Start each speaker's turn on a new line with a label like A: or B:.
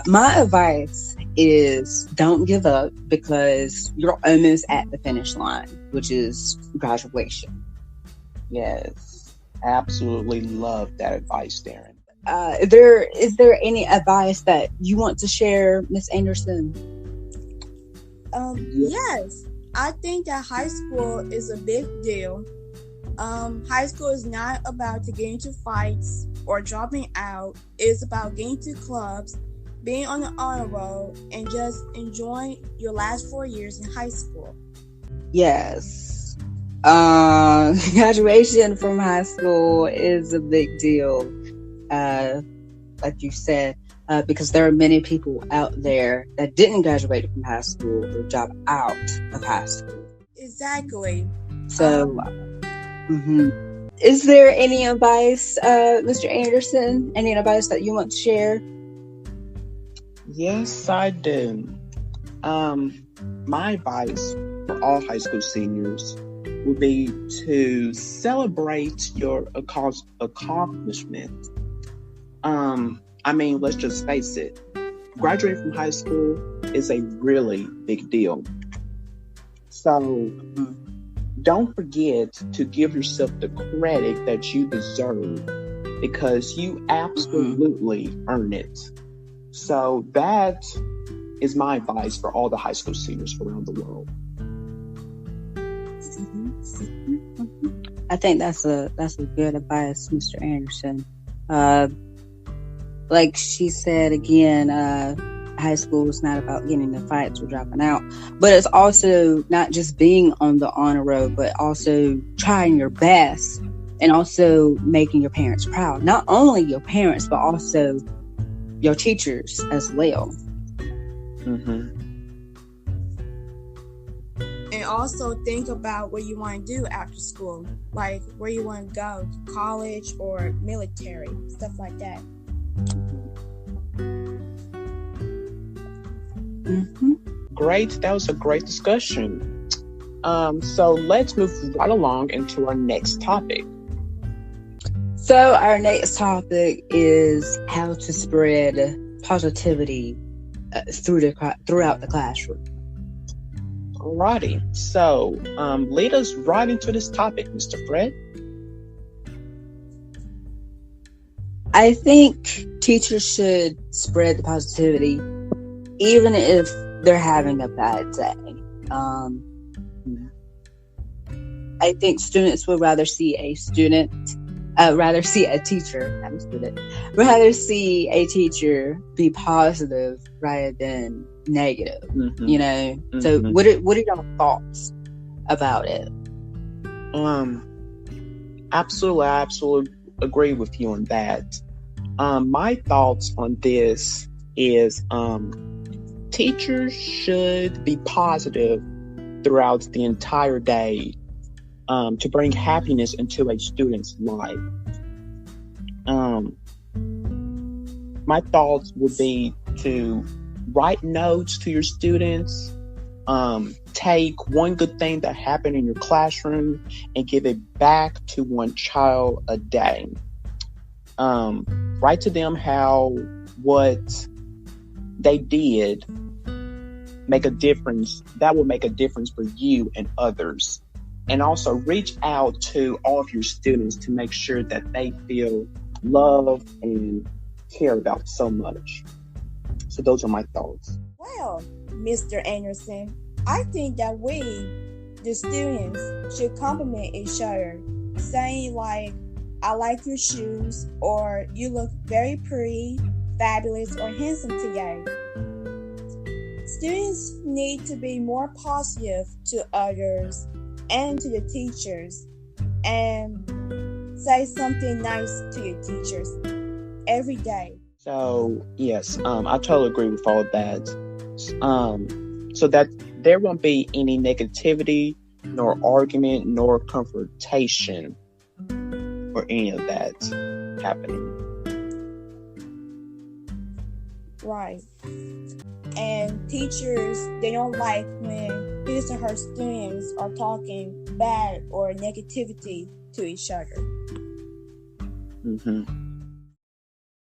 A: My advice is don't give up because you're almost at the finish line, which is graduation.
B: Yes, absolutely love that advice, Darren.
A: Is there any advice that you want to share, Miss Anderson?
C: Yes. I think that high school is a big deal. High school is not about to get into fights or dropping out. It's about getting to clubs, being on the honor roll, and just enjoying your last 4 years in high school.
A: Yes. Graduation from high school is a big deal. Like you said, because there are many people out there that didn't graduate from high school or drop out of high school.
C: Exactly.
A: So, is there any advice, Mr. Anderson? Any advice that you want to share?
B: Yes, I do. My advice for all high school seniors would be to celebrate your accomplishment. Let's just face it. Graduating from high school is a really big deal. So don't forget to give yourself the credit that you deserve because you absolutely earn it. So that is my advice for all the high school seniors around the world.
A: I think that's a good advice, Mr. Anderson. Like she said again, high school is not about getting into fights or dropping out, but it's also not just being on the honor roll, but also trying your best and also making your parents proud. Not only your parents, but also your teachers as well.
C: And also think about what you want to do after school, like where you want to go, college or military, stuff like that.
B: Great, that was a great discussion. So let's move right along into our next topic.
A: So our next topic is how to spread positivity throughout the classroom.
B: Alrighty, so lead us right into this topic, Mr. Fred.
A: I think teachers should spread the positivity even if they're having a bad day. I think students would rather see a teacher, not a student, rather see a teacher be positive rather than negative. So what are your thoughts about it?
B: Absolutely, I absolutely agree with you on that. My thoughts on this is teachers should be positive throughout the entire day to bring happiness into a student's life. My thoughts would be to write notes to your students, take one good thing that happened in your classroom and give it back to one child a day. Write to them how what they did make a difference. That will make a difference for you and others. And also reach out to all of your students to make sure that they feel loved and cared about so much. So those are my thoughts.
C: Well, Mr. Anderson, I think that we, the students, should compliment each other, saying like, I like your shoes, or you look very pretty, fabulous, or handsome today. Students need to be more positive to others and to the teachers, and say something nice to your teachers every day.
B: So yes, I totally agree with all of that. So that there won't be any negativity, nor argument, nor confrontation, or any of that happening.
C: Right. And teachers, they don't like when his or her students are talking bad or negativity to each other.